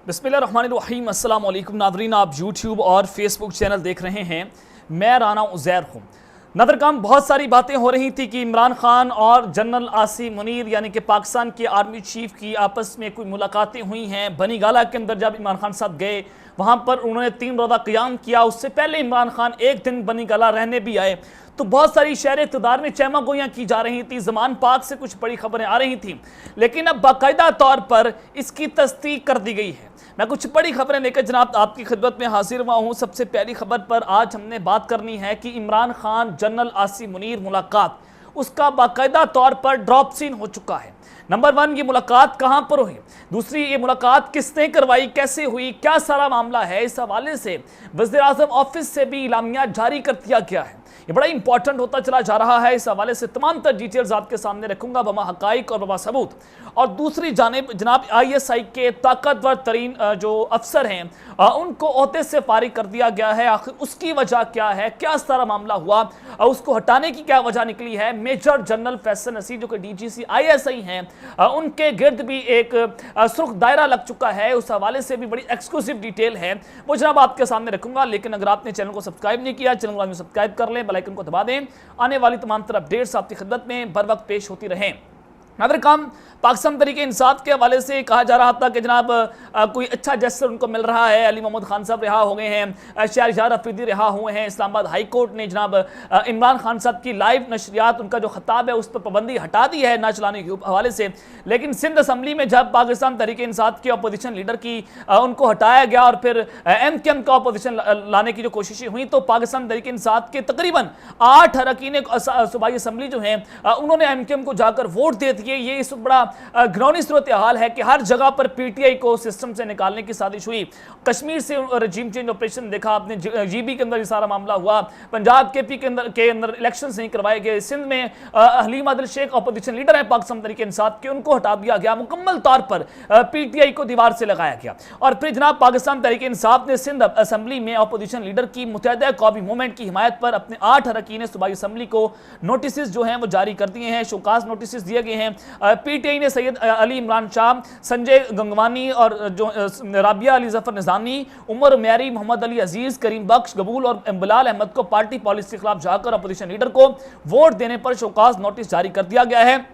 बिस्मिल्लाहिर्रहमानिर्रहीम। अस्सलाम वालेकुम नाज़रीन, आप यूट्यूब और फेसबुक चैनल देख रहे हैं। मैं राना उज़ैर हूँ। नदरकम बहुत सारी बातें हो रही थी कि इमरान खान और जनरल आसिम मुनीर यानी कि पाकिस्तान के आर्मी चीफ की आपस में कोई मुलाकातें हुई हैं। बनी गाला के अंदर जब इमरान खान साहब गए, वहाँ पर उन्होंने 3 रोज़ा क़याम किया। उससे पहले इमरान खान एक दिन बनी गाला रहने भी आए, तो बहुत सारी शहर इक़्तिदार में चहमा गोइयाँ की जा रही थी। ज़मान पाक से कुछ बड़ी खबरें आ रही थी, लेकिन अब बाकायदा तौर पर इसकी तस्दीक कर दी गई है। मैं कुछ बड़ी खबरें लेकर जनाब आपकी खिदमत में हाजिर हुआ हूँ। सबसे पहली खबर पर आज हमने बात करनी है कि इमरान खान जनरल आसिम मुनीर मुलाकात, उसका बाकायदा तौर पर ड्रॉप सीन हो चुका है। नंबर 1, ये मुलाकात कहाँ पर हुई। दूसरी, ये मुलाकात किसने करवाई, कैसे हुई, क्या सारा मामला है। इस हवाले से वज़ीर-ए-आज़म ऑफिस से भी इलामिया जारी कर दिया गया है। ये बड़ा इंपॉर्टेंट होता चला जा रहा है। इस हवाले से तमाम तर डिटेल्स आपके सामने रखूंगा, बमा हकाइक और बमा सबूत। और दूसरी जानिब जनाब ISI के ताकतवर तरीन जो अफसर हैं उनको ओहदे से फारिग कर दिया गया है। आखिर उसकी वजह क्या है, क्या सारा मामला हुआ, उसको हटाने की क्या वजह निकली है। मेजर जनरल फैसल नसीर जो कि DGC ISI हैं, उनके गिर्द भी एक सुर्ख दायरा लग चुका है। उस हवाले से भी बड़ी एक्सक्लूसिव डिटेल है, वो जनाब आपके सामने रखूंगा। लेकिन अगर आपने चैनल को सब्सक्राइब नहीं किया, चैनल को सब्सक्राइब कर लें, बेल आइकन को दबा दें। आने वाली तमाम तरह अपडेट्स आपकी खिदमत में बर वक्त पेश होती रहें। नाज़रीन, पाकिस्तान तरीके इंसाफ के हवाले से कहा जा रहा था कि जनाब कोई अच्छा जेस्चर उनको मिल रहा है। अली मोहम्मद खान साहब रिहा हो गए हैं, शहरयार अफरीदी रिहा हुए हैं। इस्लामाबाद हाई कोर्ट ने जनाब इमरान खान साहब की लाइव नशरियात, उनका जो खिताब है उस पर पाबंदी हटा दी है ना चलाने के हवाले से। लेकिन सिंध असम्बली में जब पाकिस्तान तरीके इंसाफ के अपोजिशन लीडर की उनको हटाया गया और फिर MKM का अपोजिशन लाने की जो कोशिशें हुई, तो पाकिस्तान तरीके इंसाफ के तकरीबन 8 अरकान सूबाई असम्बली जो हैं उन्होंने MKM को जाकर वोट दे दिए। ये इस बड़ा घिनौनी सूरत हाल है कि हर जगह पर PTI को सिस्टम से निकालने की साजिश हुई। कश्मीर से रजीम चेंज ऑपरेशन देखा आपने, GB के अंदर ये सारा मामला हुआ। पंजाब KP के अंदर इलेक्शन नहीं करवाए गए। सिंध में हलीम आदिल शेख अपोजिशन लीडर है पाकिस्तान तरीके इंसाफ के, उनको हटा दिया गया। मुकम्मल तौर पर PTI को दीवार से लगाया गया। और फिर जनाब पाकिस्तान तरीके इंसाफ ने सिंध असम्बली में अपोजिशन लीडर की मुत्तहिदा कौमी मूवमेंट की हिमायत पर अपने 8 अरकान सूबाई असम्बली को नोटिस जो हैं वो जारी कर दिए हैं, शोकास नोटिस दिए गए हैं। PTI ने सैयद अली इमरान शाह, संजय गंगवानी और जो राबिया अली जफर निजामी, उमर म्यारी, मोहम्मद अली अजीज, करीम बख्श, गबूल और बिलाल अहमद को पार्टी पॉलिसी के खिलाफ जाकर अपोजिशन लीडर को वोट देने पर शोकास नोटिस जारी कर दिया गया है।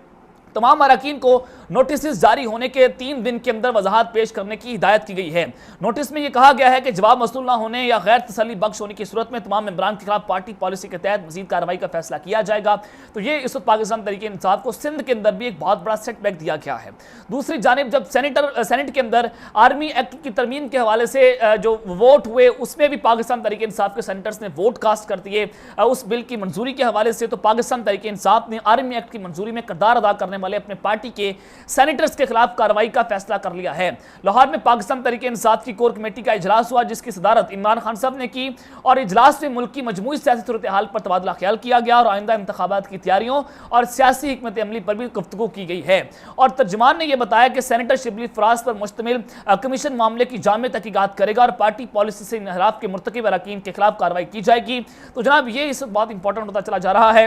तमाम अरकान को नोटिस जारी होने के 3 दिन के अंदर वजाहत पेश करने की हिदायत की गई है। नोटिस में यह कहा गया है कि जवाब मसूल न होने या गैर तसल्ली बख्श होने की सूरत में तमाम मेंबरान के खिलाफ पार्टी पॉलिसी के तहत मजीद कार्रवाई का फैसला किया जाएगा। तो ये इस वक्त पाकिस्तान तरीके इंसाफ को सिंध के अंदर भी एक बहुत बड़ा सेटबैक दिया गया है। दूसरी जानिब जब सेनेट के अंदर आर्मी एक्ट की तरमीम के हवाले से जो वोट हुए, उसमें भी पाकिस्तान तरीके इंसाफ के सेनेटर्स ने वोट कास्ट कर दिए उस बिल की मंजूरी के हवाले से। तो पाकिस्तान तरीके इंसाफ ने आर्मी एक्ट की मंजूरी में किरदार अदा करने वाले अपने पार्टी के सेनेटर्स के खिलाफ कार्रवाई का फैसला कर लिया है। लाहौर में पाकिस्तान तरीके इंसाफ की कोर कमेटी का इजलास हुआ, जिसकी सदारत इमरान खान साहब ने की। और इजलास में मुल्क की मजमूई सियासी सूरत हाल पर तबादला ख्याल किया गया और आइंदा इंतखाबात की तैयारियों और सियासी हिकमत अमली पर भी गुफ्तगू की गई है। और तर्जुमान ने यह बताया कि सेनेटर शिबली फराज पर मुश्तमिल कमीशन मामले की जामे तहकीकात करेगा और पार्टी पॉलिसी से इनहराफ के मुर्तकिब अरकान के खिलाफ कार्रवाई की जाएगी। तो जनाब ये इस बहुत इंपॉर्टेंट होता चला जा रहा है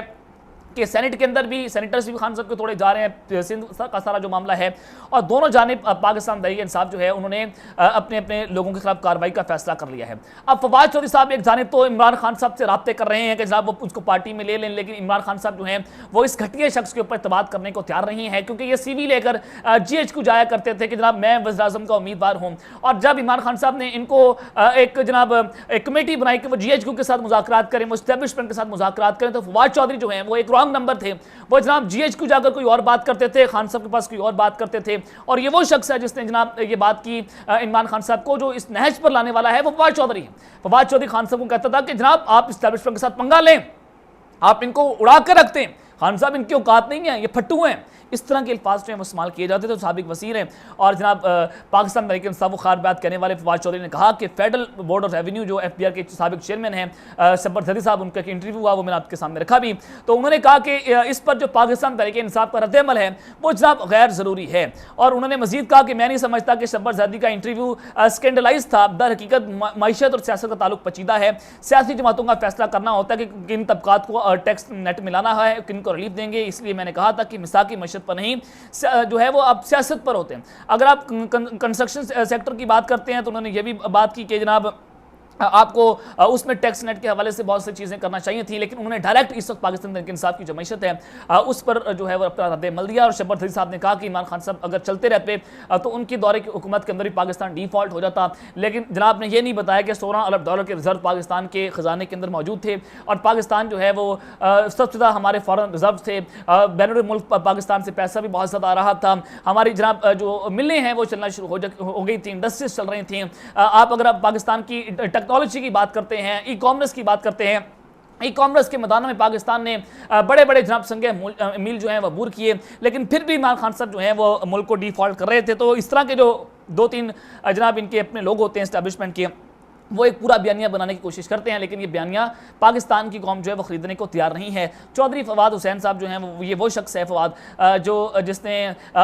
कि सेनेट के अंदर भी सेनेटर्स भी खान साहब के थोड़े जा रहे हैं, सिंध का सारा जो मामला है। और दोनों जानिब पाकिस्तान तहरीक इंसाफ जो है उन्होंने अपने अपने लोगों के खिलाफ कार्रवाई का फैसला कर लिया है। अब फवाद चौधरी साहब एक जानिब तो इमरान खान साहब से राब्ते कर रहे हैं कि जनाब वो उसको पार्टी में ले लें, लेकिन इमरान खान साहब जो हैं वो इस घटिया शख्स के ऊपर इत्तेमाद करने को तैयार नहीं है, क्योंकि ये CV लेकर GH को जाया करते थे कि जनाब मैं वज़ीर-ए-आज़म का उम्मीदवार हूँ। और जब इमरान खान साहब ने इनको एक जनाब एक कमेटी बनाई कि वो GH के साथ मुज़ाकरात करें, वो एस्टेब्लिशमेंट के साथ मुज़ाकरात करें, तो फवाद चौधरी जो हैं वो एक रॉन्ग नंबर थे। वो जनाब GH को जाकर कोई और बात करते थे, खान साहब के पास कोई और बात करते थे। और ये वो शख्स है जिसने जनाब ये बात की इमरान खान साहब को जो इस नहज पर लाने वाला है वो फवाद चौधरी है। फवाद चौधरी खान साहब को कहता था कि जनाब आप एस्टेब्लिशमेंट के साथ पंगा लें, आप इनको उड़ा कर रखते हैं, खान साहब इनकी औकात नहीं है, ये फट्टू हैं। इस तरह के अल्फाज जो इस्तेमाल किए जाते थे। साबिक वज़ीर हैं और जनाब पाकिस्तान तहरीक इंसाफ को खार बात कहने वाले फवाद चौधरी ने कहा कि फेडरल बोर्ड ऑफ रेवेन्यू जो FBR के साबिक चेयरमैन हैं शब्बर जदी साहब, उनका एक इंटरव्यू हुआ, वो मैंने आपके सामने रखा भी। तो उन्होंने कहा कि इस पर जो पाकिस्तान तहरीक इंसाफ का रद्द-ए-अमल है वो जनाब गैर ज़रूरी है। और उन्होंने मजीद कहा कि मैं नहीं समझता कि शब्बर जदी का इंटरव्यू स्कैंडलाइज था। दर हकीकत मईशत और सियासत का ताल्लुक पचीदा है। सियासी जमातों का फैसला करना होता है कि किन तबकात को टैक्स नेट मिलाना है, किन को रिलीफ देंगे। इसलिए मैंने कहा था कि मिसाकी मीशत पर नहीं, जो है वो आप सियासत पर होते हैं। अगर आप कंस्ट्रक्शन सेक्टर की बात करते हैं तो उन्होंने ये भी बात की कि जनाब आपको उसमें टैक्स नेट के हवाले से बहुत सी चीज़ें करना चाहिए थी, लेकिन उन्होंने डायरेक्ट इस वक्त पाकिस्तान तहरीक इंसाफ की जो मैशत है उस पर जो है वो अपना रद्द-ए-अमल दिया। और शब्बर फरीद साहब ने कहा कि इमरान खान साहब अगर चलते रहते तो उनकी दौरे की हुकूमत के अंदर ही पाकिस्तान डिफॉल्ट हो जाता, लेकिन जनाब ने यह नहीं बताया कि $16 अरब के रिजर्व पाकिस्तान के ख़जाने के अंदर मौजूद थे और पाकिस्तान जो है वो सबसे ज़्यादा हमारे फॉरेन रिजर्व थे, बैरून मुल्क पाकिस्तान से पैसा भी बहुत ज़्यादा आ रहा था, हमारी जनाब जो मिलें हैं वो चलना शुरू हो गई थी, इंडस्ट्रीज चल रही थी। अगर आप पाकिस्तान की टेक्नोलॉजी की बात करते हैं, ई कॉमर्स की बात करते हैं, ई कॉमर्स के मैदानों में पाकिस्तान ने बड़े बड़े जनाब संगे मील जो हैं वो अबूर किए, लेकिन फिर भी इमरान खान साहब जो हैं वो मुल्क को डिफॉल्ट कर रहे थे। तो इस तरह के जो 2-3 जनाब इनके अपने लोग होते हैं इस्टेब्लिशमेंट के, वो एक पूरा बयानिया बनाने की कोशिश करते हैं, लेकिन ये बयानिया पाकिस्तान की कौम जो है वो ख़रीदने को तैयार नहीं है। चौधरी फवाद हुसैन साहब जो हैं वो शख्स है फवाद जिसने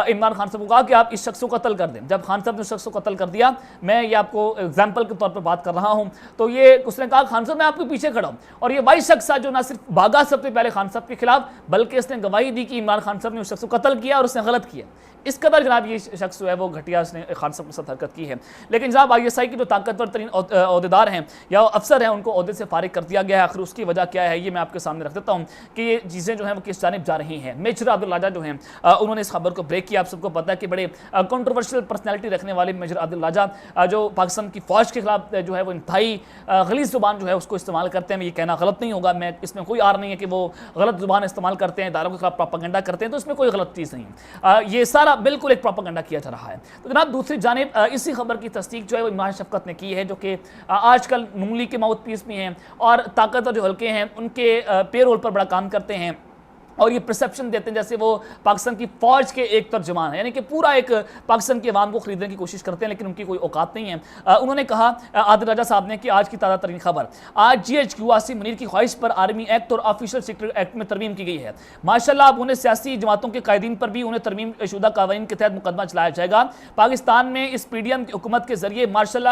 इमरान खान साहब को कहा कि आप इस शख्स को कत्ल कर दें। जब खान साहब ने उस शख्स को कत्ल कर दिया, मैं ये आपको एग्जाम्पल के तौर पर बात कर रहा हूँ, तो ये उसने कहा खान साहब मैं आपके पीछे खड़ा हूँ, और ये वही शख्स है जो ना सिर्फ भागा सबसे पहले खान साहब के खिलाफ, बल्कि इसने गवाही दी कि इमरान खान साहब ने उस शख्स को कत्ल किया और उसने गलत किया। इस कदर जनाब ये शख्स जो है वो घटिया उसने खान साहब के साथ हरकत की है। लेकिन जनाब ISI की जो ताकतवर तरीन अहदेदार हैं या अफसर हैं उनको अहदे से फारिग कर दिया गया है। आखिर उसकी वजह क्या है ये मैं आपके सामने रख देता हूँ कि ये चीज़ें जो हैं वो किस जानिब जा रही हैं। मेजर आदिल राजा जो हैं उन्होंने इस खबर को ब्रेक किया। आप सबको पता है कि बड़े कंट्रोवर्शियल पर्सनैलिटी रखने वाले मेजर आदिल राजा जो पाकिस्तान की फ़ौज के खिलाफ जो है वो इंतहाई गलीज़ ज़ुबान जो है उसको इस्तेमाल करते हैं। ये कहना गलत नहीं होगा, मैं इसमें कोई आर नहीं है कि वो गलत ज़ुबान इस्तेमाल करते हैं, इदारों के खिलाफ प्रोपेगेंडा करते हैं, तो इसमें कोई गलत चीज़ नहीं है। ये सारा बिल्कुल एक प्रोपेगेंडा किया जा रहा है। तो जनाब दूसरी जानिब इसी खबर की तस्दीक जो है वो इमरान शफकत ने की है, जो कि आजकल नून लीग के माउथ पीस भी हैं और ताकतवर जो हल्के हैं उनके पेरोल पर बड़ा काम करते हैं और ये परसेप्शन देते हैं जैसे वो पाकिस्तान की फ़ौज के एक तर्जमान है, यानी कि पूरा एक पाकिस्तान के अवाम को खरीदने की कोशिश करते हैं, लेकिन उनकी कोई औकात नहीं है। उन्होंने कहा आदिल राजा साहब ने कि आज की ताज़ा तरीन खबर, आज GHQ आसिम मुनीर की ख्वाहिश पर आर्मी एक्ट और ऑफिशियल सेक्रेटरी एक्ट में तरमीम की गई है। माशाल्लाह अब उन्हें सियासी जमातों के कायदीन पर भी उन्हें तरमीम शुदा कानून के तहत मुकदमा चलाया जाएगा। पाकिस्तान में इस PDM की हुकूमत के जरिए मार्शल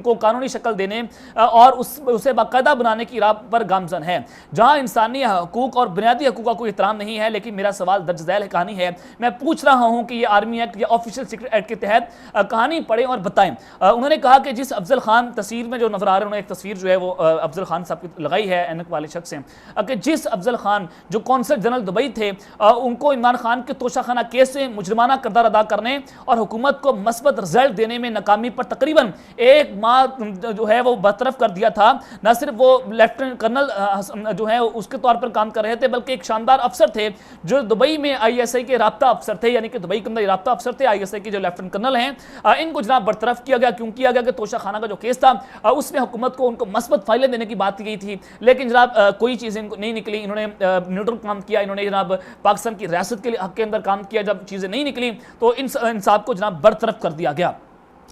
को कानूनी शक्ल देने और उसे बाकायदा बनाने की राह पर गामजन है, जहाँ इंसानी हकूक और बुनियादी हकूक का कोई नहीं है। लेकिन मेरा सवाल दर्ज झैल कहानी है, मैं पूछ रहा हूं कि ये आर्मी एक्ट या ऑफिशियल सीक्रेट एक्ट के तहत कहानी पढ़ें और बताएं। उन्होंने कहा कि जिस अफजल खान तस्वीर में जो नजर आ रहे हैं, उन्होंने एक तस्वीर जो है वो अफजल खान साहब की लगाई है, ऐनक वाले शख्स हैं, कि जिस अफजल खान जो कौंसल जनरल दुबई थे उनको इमरान खान के तोशाखाना केस से मुजरमाना किरदार अदा करने और हुकूमत को मस्बत रिजल्ट देने में नाकामी पर तकरीबन 1 माह जो है वो बरतरफ कर दिया था। न सिर्फ वो लेफ्टिनेंट कर्नल जो है उसके तौर पर काम कर रहे थे, बल्कि एक शानदार अफसर थे जो दुबई में ISI के राब्ता अफसर थे, यानी कि दुबई के अंदर राब्ता अफसर थे ISI के जो लेफ्टिनेंट कर्नल हैं। इनको जनाब बरतरफ किया गया। क्यों किया गया कि तोशा खाना का जो केस था उसमें हुकूमत को उनको मस्बत फाइलें देने की बात की गई थी, लेकिन जनाब कोई चीज़ें इनको नहीं निकली। इन्होंने न्यूट्रल काम किया, इन्होंने जनाब पाकिस्तान की रियासत के हक के अंदर काम किया। जब चीज़ें नहीं निकली तो इन साहब को जनाब बरतरफ कर दिया गया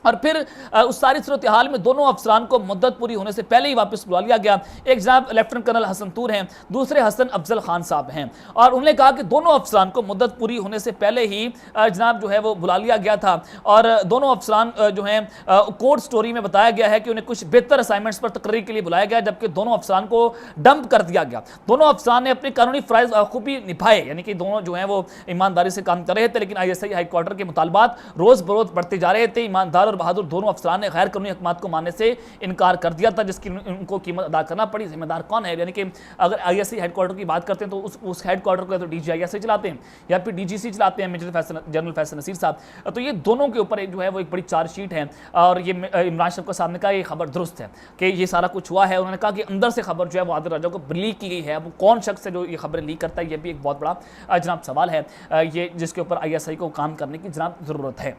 और फिर उस सारी सूरत हाल में दोनों अफसरान को मुद्दत पूरी होने से पहले ही वापस बुला लिया गया। एक जनाब लेफ्टिनेंट कर्नल हसन तूर हैं, दूसरे हसन अफजल खान साहब हैं, और उन्होंने कहा कि दोनों अफसरान को मुद्दत पूरी होने से पहले ही जनाब जो है वो बुला लिया गया था और दोनों अफसरान जो हैं कोर्ट स्टोरी में बताया गया है कि उन्हें कुछ बेहतर असाइनमेंट्स पर तकरीर के लिए बुलाया गया, जबकि दोनों अफसरान को डंप कर दिया गया। दोनों अफसरान ने अपने कानूनी फ़राइज़ खूबी निभाए, यानी कि दोनों जो हैं वो ईमानदारी से काम कर रहे थे, लेकिन ISI हाई क्वार्टर के मुतालबात रोज़ बरोज़ बढ़ते जा रहे थे। ईमानदार और बहादुर दोनों अफसरान ने गैर कानूनी हुकूमत को मानने से इनकार कर दिया था, जिसकी उनको कीमत अदा करना पड़ी। जिम्मेदार कौन है? यानी कि अगर ISI हेडक्वार्टर की बात करते हैं तो उस हेडक्वार्टर को तो DG ISI चलाते हैं या फिर DGC चलाते हैं मेजर जनरल फैसल नसीर साहब। तो ये दोनों के ऊपर जो है वो एक बड़ी चार्जशीट है और ये इमरान शफकत साहब ने कहा ये खबर दुरुस्त है कि ये सारा कुछ हुआ है। उन्होंने कहा कि अंदर से खबर जो है वो आदिल राजा को लीक की गई है। वो कौन शख्स है जो ये खबरें लीक करता है, ये भी एक बहुत बड़ा जनाब सवाल है, ये जिसके ऊपर ISI को काम करने की जनाब ज़रूरत है।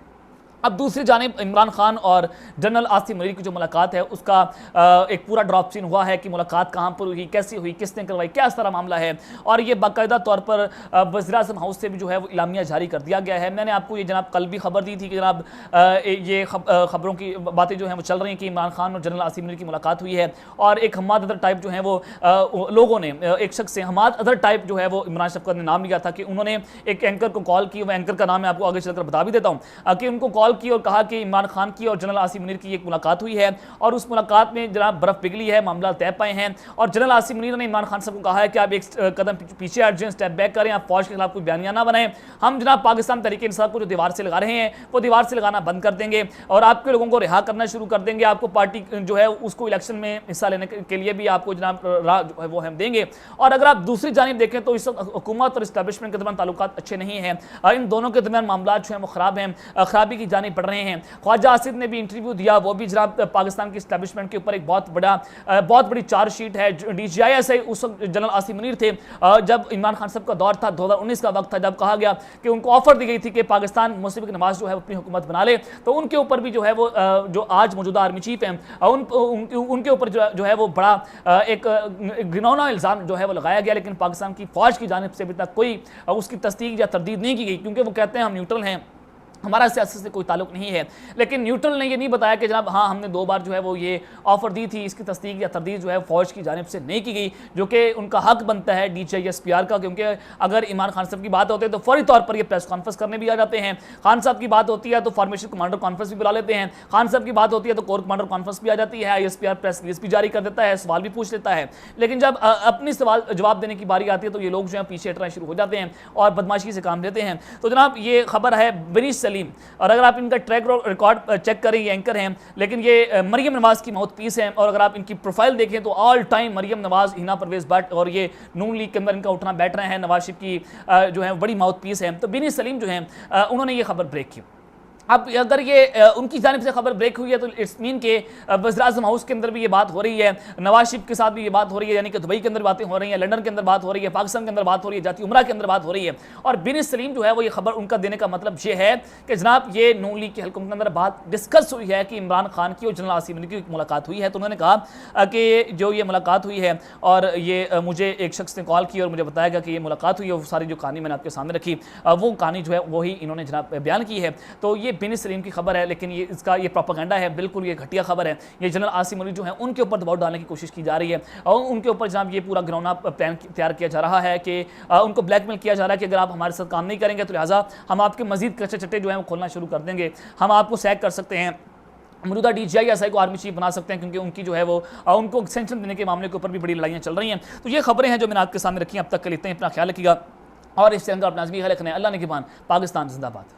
अब दूसरी जानिब इमरान खान और जनरल आसिम मुनीर की जो मुलाकात है उसका एक पूरा ड्रॉप सीन हुआ है कि मुलाकात कहाँ पर हुई, कैसी हुई, किसने करवाई, क्या सारा मामला है, और ये बाकायदा तौर पर वज़ीर-ए-आज़म हाउस से भी जो है वो इलामिया जारी कर दिया गया है। मैंने आपको ये जनाब कल भी खबर दी थी कि जनाब ये खबरों की बातें जो हैं वो चल रही हैं कि इमरान खान और जनरल आसिम मुनीर की मुलाकात हुई है और एक हमाद अदर टाइप जो है वो लोगों ने एक शख्स से हमाद अदर टाइप जो है वो इमरान शफकत ने नाम लिया था कि उन्होंने एक एंकर को कॉल की। वो एंकर का नाम मैं आपको आगे चलकर बता भी देता हूँ कि उनको कॉल की और कहा कि इमरान खान की और जनरल आसिम मुनीर की एक मुलाकात हुई है और उस मुलाकात में जनाब बर्फ पिघली है, मामला तय पाए हैं। और जनरल आसिम मुनीर ने इमरान खान साहब को कहा है कि आप एक कदम पीछे हट जाएं, स्टेप बैक करें, आप फौज के खिलाफ कोई बयानिया ना बनाएं। हम जनाब पाकिस्तान तहरीक इंसाफ को जो दीवार से लगा रहे हैं वो दीवार से लगाना बंद कर देंगे और आपके लोगों को रिहा करना शुरू कर देंगे। आपको पार्टी जो है उसको इलेक्शन में हिस्सा लेने के लिए भी आपको जनाब राह जो है वो हम देंगे। और अगर आप दूसरी जानिब देखें तो इस वक्त हुकूमत और इस्टेब्लिशमेंट के दरमियान ताल्लुकात अच्छे नहीं हैं, इन दोनों के दरमियान मामला जो है वो खराब हैं, खराबी की जानिब बढ़ रहे हैं। ख्वाजा आसिफ ने भी इंटरव्यू दिया, वो भी जनाब पाकिस्तान की इस्टेब्लिशमेंट के ऊपर एक बहुत बड़ी चार्जशीट है। DGIS उस वक्त जनरल आसिम मुनीर थे जब इमरान खान साहब का दौर था, 2019 का वक्त था, जब कहा गया कि उनको ऑफर दी गई थी कि पाकिस्तान मुशर्रफ नवाज जो है अपनी हुकूमत बना ले। तो उनके ऊपर भी जो है वो जो आज मौजूदा आर्मी चीफ हैं उनके ऊपर जो है वो बड़ा एक घिनौना इल्ज़ाम जो है वो लगाया गया, लेकिन पाकिस्तान की फौज की जानिब से अभी तक कोई उसकी तस्दीक या तरदीद नहीं की गई, क्योंकि वो कहते हैं हम न्यूट्रल हैं, हमारा सियासत से कोई ताल्लुक नहीं है। लेकिन न्यूट्रल ने ये नहीं बताया कि जनाब हाँ हमने 2 बार जो है वो ये ऑफर दी थी, इसकी तस्दीक या तरदीद जो है फौज की जानिब से नहीं की गई, जो कि उनका हक बनता है DGIS-PR का, क्योंकि अगर इमरान खान साहब की बात होती है तो फौरी तौर पर ये प्रेस कॉन्फ्रेंस करने भी आ जाते हैं। खान साहब की बात होती है तो फॉर्मेशन कमांडर कॉन्फ्रेंस भी बुला लेते हैं। खान साहब की बात होती है तो कोर कमांडर कॉन्फ्रेंस भी आ जाती है, ISPR प्रेस रिलीज भी जारी कर देता है, सवाल भी पूछ लेता है। लेकिन जब अपनी सवाल जवाब देने की बारी आती है तो ये लोग जो है पीछे हटना शुरू हो जाते हैं और बदमाशी से काम लेते हैं। तो जनाब ये खबर है बिनीश सलीम, और अगर आप इनका ट्रैक रिकॉर्ड चेक करें, ये एंकर हैं, लेकिन ये मरियम नवाज की माउथ पीस है। और अगर आप इनकी प्रोफाइल देखें तो ऑल टाइम मरियम नवाज, हिना परवेज भट्ट और ये नून लीग के अंदर इनका उठना बैठ रहे हैं, नवाज शरीफ की जो है बड़ी माउथ पीस है। तो बिनीश सलीम जो है उन्होंने ये खबर ब्रेक की। अब अगर ये उनकी जानिब से खबर ब्रेक हुई है तो इट्स मीन के वज़ीर-ए-आज़म हाउस के अंदर भी ये बात हो रही है, नवाज शरीफ के साथ भी ये बात हो रही है, यानी कि दुबई के अंदर बातें हो रही हैं, लंदन के अंदर बात हो रही है, पाकिस्तान के अंदर बात हो रही है, जाती उमरा के अंदर बात हो रही है। और बिनीश सलीम जो है वो ये खबर उनका देने का मतलब ये है कि जनाब ये नून लीग के हल्कों के अंदर बात डिस्कस हुई है कि इमरान खान की और जनरल आसिम मुनीर की मुलाकात हुई है। तो उन्होंने कहा कि जो ये मुलाकात हुई है और ये मुझे एक शख्स ने कॉल की और मुझे बताया गया कि ये मुलाकात हुई है, वो सारी जो कहानी मैंने आपके सामने रखी वो कहानी जो है वही इन्होंने जनाब बयान की है। तो ये बिनीश सलीम की खबर है, लेकिन ये इसका ये प्रोपेगेंडा है, बिल्कुल ये घटिया खबर है। ये जनरल आसिम मुनीर जो है उनके ऊपर दबाव डालने की कोशिश की जा रही है और उनके ऊपर जनाब ये पूरा घिनौना प्लान तैयार किया जा रहा है कि उनको ब्लैकमेल किया जा रहा है कि अगर आप हमारे साथ काम नहीं करेंगे तो लिहाजा हम आपके मजीद कच्चे चट्टे जो है वो खोलना शुरू कर देंगे, हम आपको सैक कर सकते हैं, मौजूदा DGIS को आर्मी चीफ बना सकते हैं, क्योंकि उनकी जो है वो उनको सेंक्शन देने के मामले के ऊपर भी बड़ी लड़ाइयाँ चल रही हैं। तो ये खबरें हैं जो मैंने आपके सामने रखी हैं। अब तक के लिए इतने, अपना ख्याल रखिएगा और इस चैनल का अपना भी ख्याल रखना है। अल्लाह ने निगहबान, पाकिस्तान जिंदाबाद।